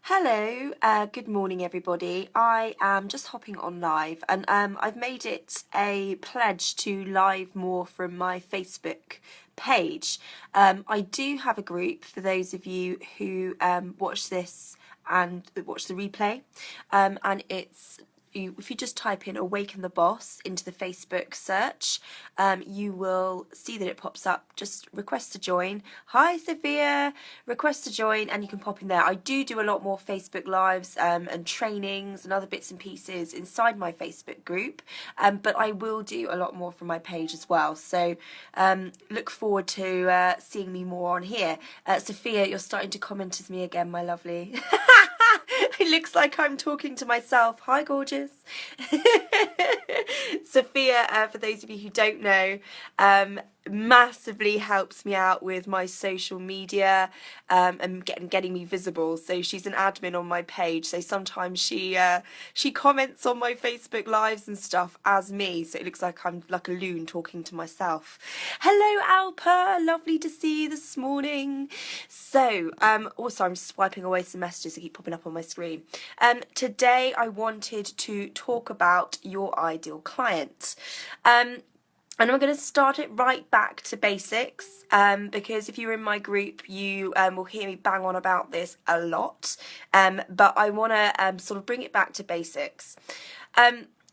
Hello, good morning everybody. I am just hopping on live and I've made it a pledge to live more from my Facebook page. I do have a group for those of you who watch this and watch the replay, and if you just type in Awaken the Boss into the Facebook search, you will see that it pops up. Just request to join. Hi Sophia, request to join, and you can pop in there. I do a lot more Facebook lives and trainings and other bits and pieces inside my Facebook group, but I will do a lot more from my page as well. So look forward to seeing me more on here. Sophia, you're starting to comment as me again, my lovely. It looks like I'm talking to myself. Hi, gorgeous. Sophia, for those of you who don't know, massively helps me out with my social media and getting me visible. So she's an admin on my page. So sometimes she comments on my Facebook lives and stuff as me. So it looks like I'm like a loon talking to myself. Hello, Alpa. Lovely to see you this morning. So also I'm swiping away some messages that keep popping up on my screen. Today I wanted to talk about your ideal client. And I'm going to start it right back to basics, because if you're in my group, you will hear me bang on about this a lot. But I want to sort of bring it back to basics.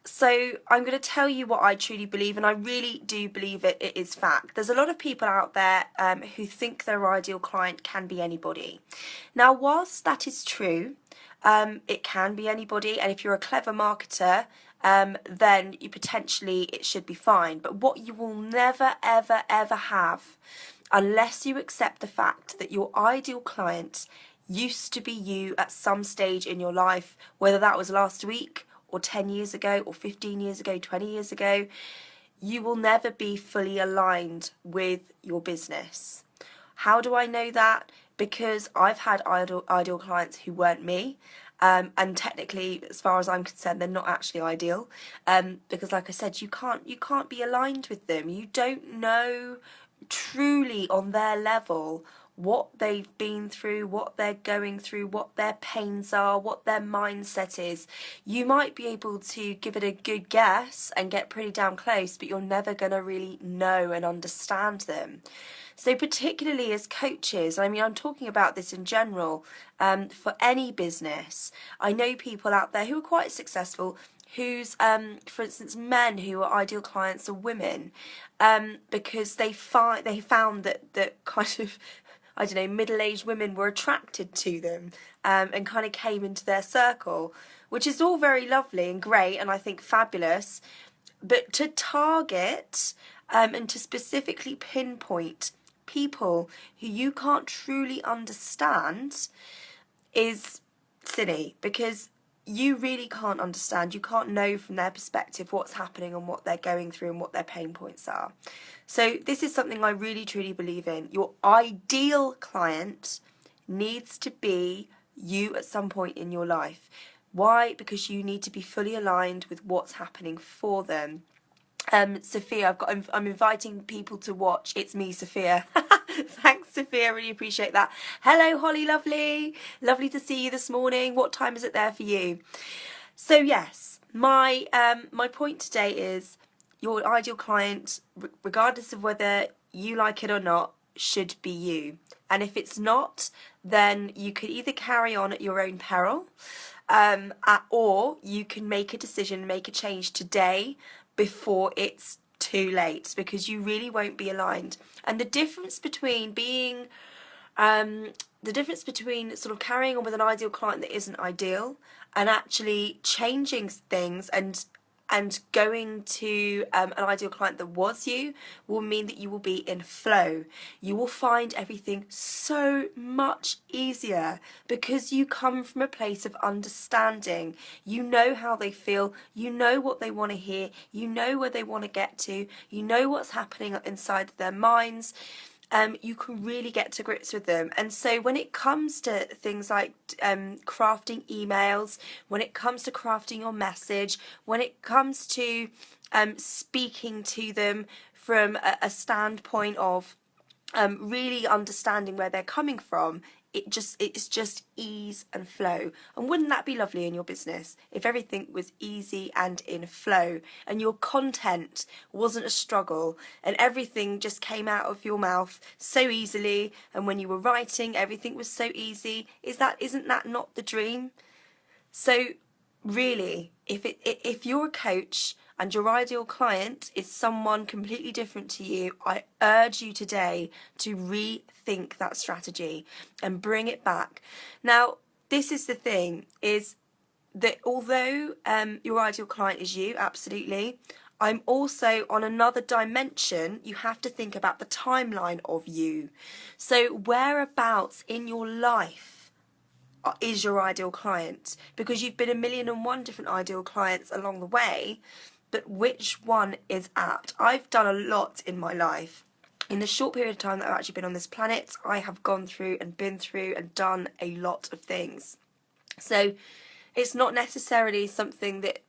So I'm going to tell you what I truly believe, and I really do believe it is fact. There's a lot of people out there who think their ideal client can be anybody. Now, whilst that is true, it can be anybody, and if you're a clever marketer, then it should be fine. But what you will never, ever, ever have, unless you accept the fact that your ideal client used to be you at some stage in your life, whether that was last week or 10 years ago or 15 years ago, 20 years ago, you will never be fully aligned with your business. How do I know that? Because I've had ideal clients who weren't me. And technically, as far as I'm concerned, they're not actually ideal, because like I said, you can't be aligned with them. You don't know truly on their level what they've been through, what they're going through, what their pains are, what their mindset is. You might be able to give it a good guess and get pretty damn close, but you're never going to really know and understand them. So particularly as coaches, I mean, I'm talking about this in general, for any business. I know people out there who are quite successful whose, for instance, men who are ideal clients are women, because they found that kind of, I don't know, middle-aged women were attracted to them, and kind of came into their circle, which is all very lovely and great, and I think fabulous. But to target and to specifically pinpoint people who you can't truly understand is silly, because you really can't understand. You can't know from their perspective what's happening and what they're going through and what their pain points are. So this is something I really truly believe in. Your ideal client needs to be you at some point in your life. Why? Because you need to be fully aligned with what's happening for them. Sophia, I'm inviting people to watch. It's me, Sophia. Thanks, Sophia. Really appreciate that. Hello, Holly, lovely. Lovely to see you this morning. What time is it there for you? So yes, my point today is your ideal client, regardless of whether you like it or not, should be you. And if it's not, then you could either carry on at your own peril, or you can make a decision, make a change today before it's too late, because you really won't be aligned. And the difference between sort of carrying on with an ideal client that isn't ideal and actually changing things and going to an ideal client that was you will mean that you will be in flow. You will find everything so much easier because you come from a place of understanding. You know how they feel, you know what they want to hear, you know where they want to get to, you know what's happening inside their minds. You can really get to grips with them. And so when it comes to things like crafting emails, when it comes to crafting your message, when it comes to speaking to them from a standpoint of really understanding where they're coming from, it's just ease and flow. And wouldn't that be lovely in your business if everything was easy and in flow, and your content wasn't a struggle, and everything just came out of your mouth so easily, and when you were writing everything was so easy? Isn't that not the dream? So really, if you're a coach and your ideal client is someone completely different to you, I urge you today to rethink that strategy and bring it back. Now, this is the thing, is that although your ideal client is you, absolutely, I'm also on another dimension. You have to think about the timeline of you. So whereabouts in your life is your ideal client? Because you've been 1,000,001 different ideal clients along the way, but which one is apt? I've done a lot in my life. In the short period of time that I've actually been on this planet, I have gone through and been through and done a lot of things. So it's not necessarily something that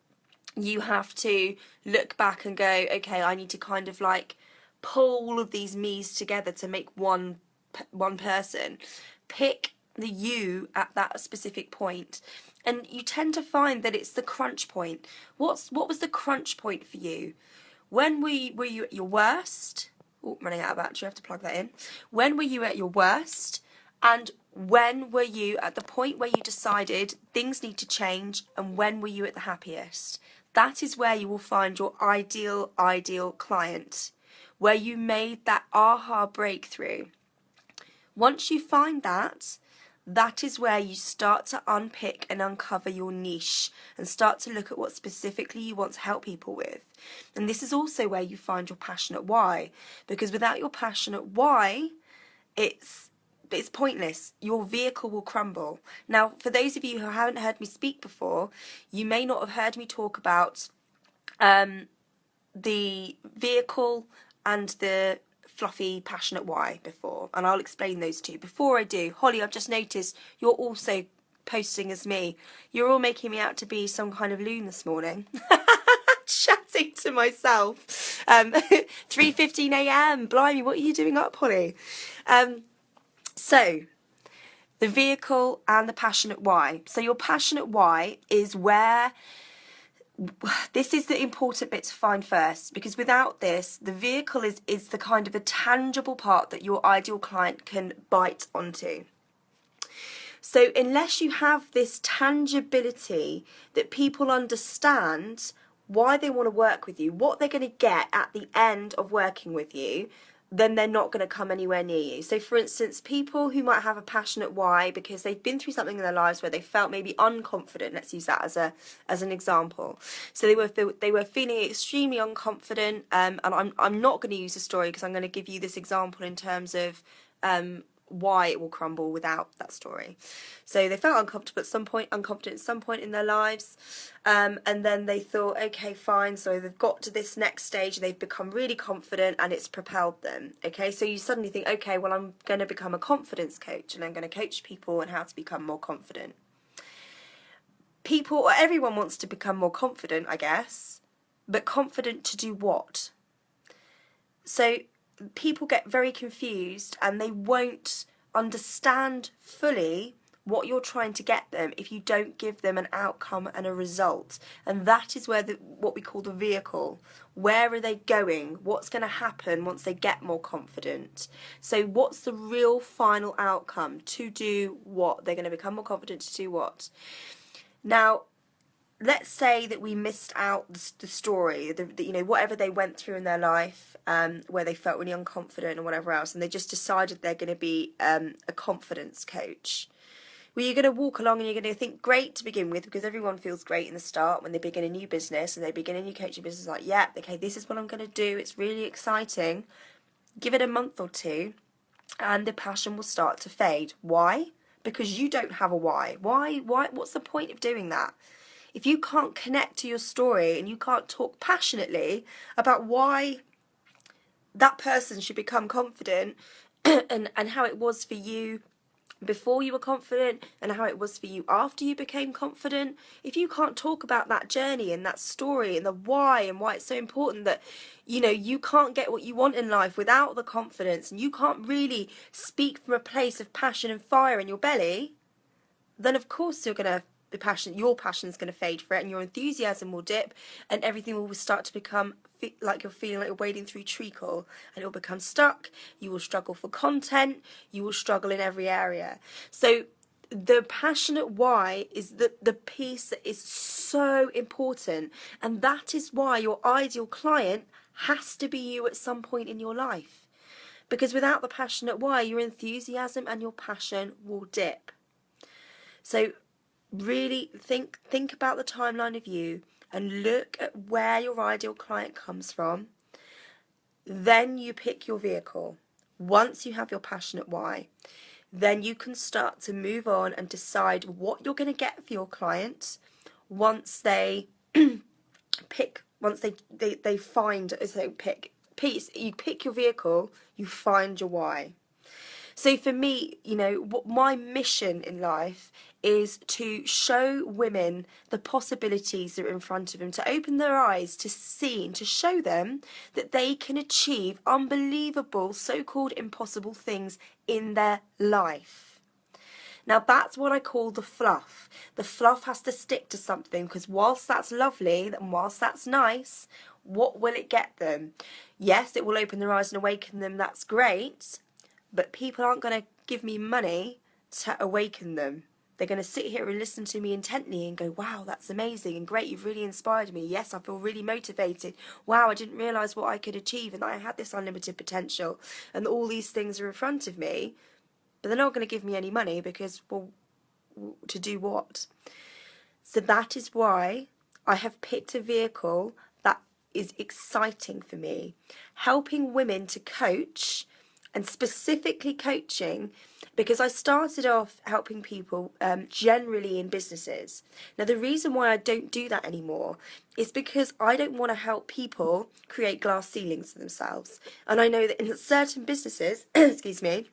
you have to look back and go, okay, I need to kind of like pull all of these me's together to make one person. Pick the you at that specific point, and you tend to find that it's the crunch point. What was the crunch point for you? When were you at your worst? Oh, running out of battery, I have to plug that in. When were you at your worst? And when were you at the point where you decided things need to change? And when were you at the happiest? That is where you will find your ideal client, where you made that aha breakthrough. Once you find that, that is where you start to unpick and uncover your niche and start to look at what specifically you want to help people with. And this is also where you find your passionate why, because without your passionate why, it's pointless. Your vehicle will crumble. Now, for those of you who haven't heard me speak before, you may not have heard me talk about the vehicle and the fluffy passionate why before, and I'll explain those two. Before I do, Holly, I've just noticed you're also posting as me. You're all making me out to be some kind of loon this morning. Chatting to myself. 3:15 a.m. Blimey, what are you doing up, Holly? So the vehicle and the passionate why. So your passionate why is where, this is the important bit to find first, because without this, the vehicle is the kind of a tangible part that your ideal client can bite onto. So unless you have this tangibility that people understand why they want to work with you, what they're going to get at the end of working with you, then they're not going to come anywhere near you. So for instance, people who might have a passionate why because they've been through something in their lives where they felt maybe unconfident, let's use that as an example. So they were feeling extremely unconfident, and I'm not going to use a story because I'm going to give you this example in terms of why it will crumble without that story. So they felt uncomfortable at some point, unconfident at some point in their lives, and then they thought, okay, fine, so they've got to this next stage, they've become really confident and it's propelled them. Okay, so you suddenly think, okay, well, I'm going to become a confidence coach and I'm going to coach people on how to become more confident. Everyone wants to become more confident, I guess, but confident to do what? So people get very confused and they won't understand fully what you're trying to get them if you don't give them an outcome and a result. And that is where what we call the vehicle. Where are they going? What's going to happen once they get more confident? So what's the real final outcome? To do what? They're going to become more confident to do what? Now, let's say that we missed out the story, whatever they went through in their life, where they felt really unconfident or whatever else, and they just decided they're going to be a confidence coach. Well, you're going to walk along and you're going to think great to begin with, because everyone feels great in the start when they begin a new business and they begin a new coaching business, like, yeah, okay, this is what I'm going to do. It's really exciting. Give it a month or two and the passion will start to fade. Why? Because you don't have a why. Why? What's the point of doing that? If you can't connect to your story and you can't talk passionately about why that person should become confident and how it was for you before you were confident and how it was for you after you became confident. If you can't talk about that journey and that story and the why and why it's so important that, you know, you can't get what you want in life without the confidence, and you can't really speak from a place of passion and fire in your belly, then of course you're going to be passionate. Your passion's going to fade for it, and your enthusiasm will dip, and everything will start to become like you're feeling like you're wading through treacle, and it will become stuck. You will struggle for content. You will struggle in every area. So the passionate why is the piece that is so important, and that is why your ideal client has to be you at some point in your life, because without the passionate why, your enthusiasm and your passion will dip. So really think about the timeline of you and look at where your ideal client comes from. Then you pick your vehicle. Once you have your passionate why, then you can start to move on and decide what you're going to get for your client once they you pick your vehicle, you find your why. So for me, you know, what my mission in life is to show women the possibilities that are in front of them, to open their eyes to see and to show them that they can achieve unbelievable, so-called impossible things in their life. Now that's what I call the fluff. The fluff has to stick to something, because whilst that's lovely and whilst that's nice, what will it get them? Yes, it will open their eyes and awaken them, that's great, but people aren't going to give me money to awaken them. They're going to sit here and listen to me intently and go, wow, that's amazing and great, you've really inspired me. Yes, I feel really motivated. Wow, I didn't realise what I could achieve, and that I had this unlimited potential, and all these things are in front of me. But they're not going to give me any money because, well, to do what? So that is why I have picked a vehicle that is exciting for me, helping women to coach, and specifically coaching, because I started off helping people generally in businesses. Now, the reason why I don't do that anymore is because I don't want to help people create glass ceilings for themselves. And I know that in certain businesses, excuse me,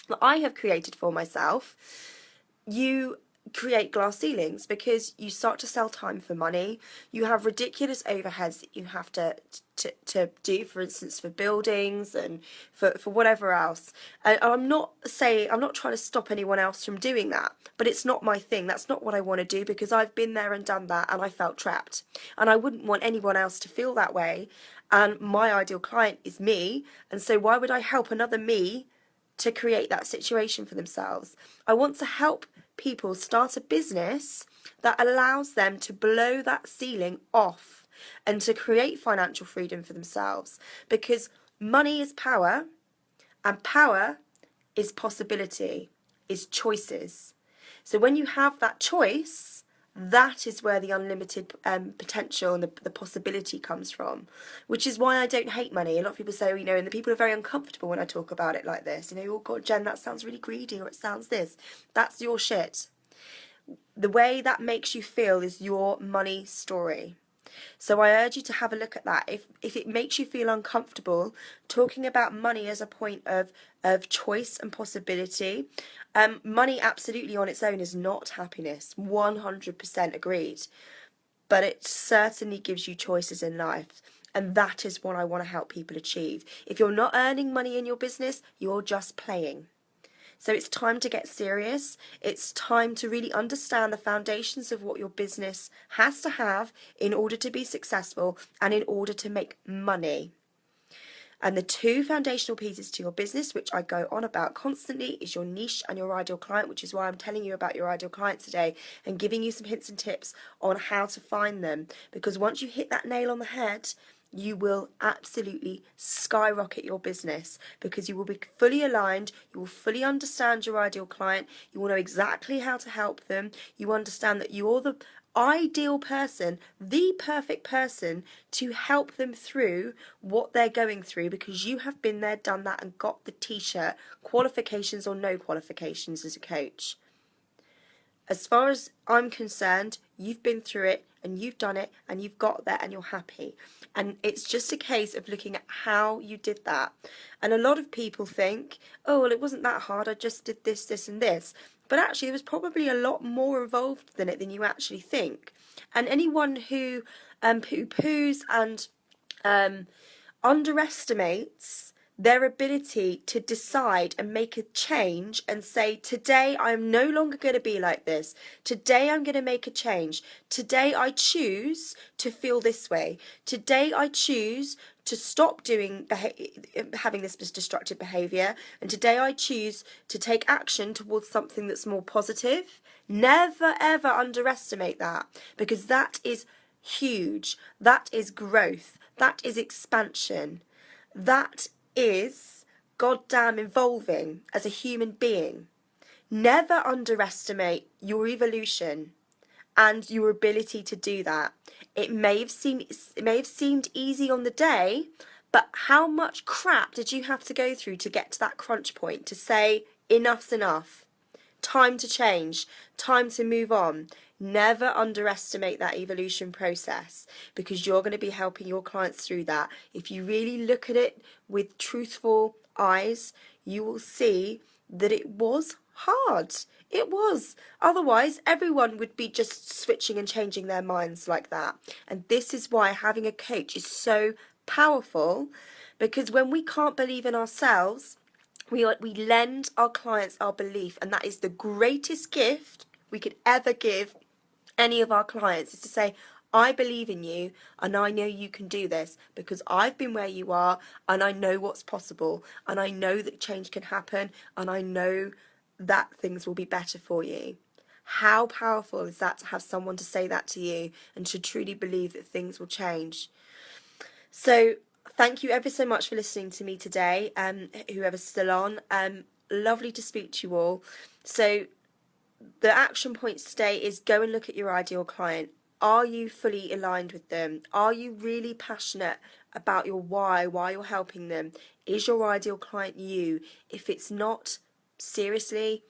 that I have created for myself, you create glass ceilings because you start to sell time for money. You have ridiculous overheads that you have to do, for instance, for buildings and for whatever else. And I'm not trying to stop anyone else from doing that, but it's not my thing. That's not what I want to do, because I've been there and done that, and I felt trapped, and I wouldn't want anyone else to feel that way. And my ideal client is me, and so why would I help another me to create that situation for themselves? I want to help people start a business that allows them to blow that ceiling off and to create financial freedom for themselves, because money is power, and power is possibility, is choices. So when you have that choice, that is where the unlimited potential and the possibility comes from, which is why I don't hate money. A lot of people say, you know, and the people are very uncomfortable when I talk about it like this. You know, oh God, Jen, that sounds really greedy, or it sounds this. That's your shit. The way that makes you feel is your money story. So I urge you to have a look at that. If it makes you feel uncomfortable talking about money as a point of choice and possibility, money absolutely on its own is not happiness. 100% agreed. But it certainly gives you choices in life. And that is what I want to help people achieve. If you're not earning money in your business, you're just playing. So it's time to get serious. It's time to really understand the foundations of what your business has to have in order to be successful and in order to make money. And the two foundational pieces to your business, which I go on about constantly, is your niche and your ideal client, which is why I'm telling you about your ideal client today and giving you some hints and tips on how to find them. Because once you hit that nail on the head, you will absolutely skyrocket your business, because you will be fully aligned, you will fully understand your ideal client, you will know exactly how to help them, you understand that you're the ideal person, the perfect person to help them through what they're going through, because you have been there, done that, and got the t-shirt, qualifications or no qualifications as a coach. As far as I'm concerned, you've been through it and you've done it and you've got there and you're happy. And it's just a case of looking at how you did that. And a lot of people think, oh, well, it wasn't that hard, I just did this, this and this. But actually there was probably a lot more involved than you actually think. And anyone who poo-poos and underestimates their ability to decide and make a change and say, today I'm no longer going to be like this. Today I'm going to make a change. Today I choose to feel this way. Today I choose to stop having this destructive behaviour. And today I choose to take action towards something that's more positive. Never ever underestimate that, because that is huge. That is growth. That is expansion. That is goddamn evolving as a human being. Never underestimate your evolution and your ability to do that. It may have seemed easy on the day, but how much crap did you have to go through to get to that crunch point, to say enough's enough? Time to change, time to move on. Never underestimate that evolution process, because you're going to be helping your clients through that. If you really look at it with truthful eyes, you will see that it was hard. It was. Otherwise, everyone would be just switching and changing their minds like that. And this is why having a coach is so powerful, because when we can't believe in ourselves, we lend our clients our belief, and that is the greatest gift we could ever give any of our clients, is to say, I believe in you and I know you can do this because I've been where you are and I know what's possible and I know that change can happen and I know that things will be better for you. How powerful is that, to have someone to say that to you and to truly believe that things will change? So thank you ever so much for listening to me today, whoever's still on. Lovely to speak to you all. So the action points today is go and look at your ideal client. Are you fully aligned with them? Are you really passionate about your why you're helping them? Is your ideal client you? If it's not, seriously,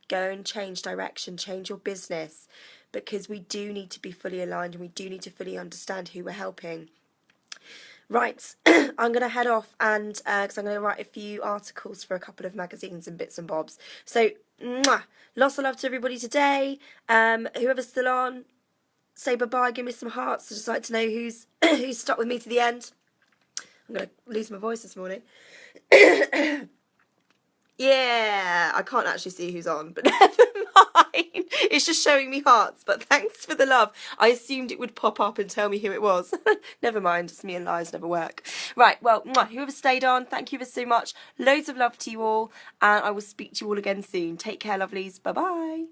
go and change direction, change your business, because we do need to be fully aligned and we do need to fully understand who we're helping. Right, I'm going to head off and because I'm going to write a few articles for a couple of magazines and bits and bobs. So, lots of love to everybody today. Whoever's still on, say bye-bye, give me some hearts. I'd just like to know who's stuck with me to the end. I'm going to lose my voice this morning. Yeah, I can't actually see who's on, but never mind. It's just showing me hearts, but thanks for the love. I assumed it would pop up and tell me who it was. Never mind, it's me and lies never work. Right, well, whoever stayed on, thank you so much. Loads of love to you all, and I will speak to you all again soon. Take care, lovelies. Bye-bye.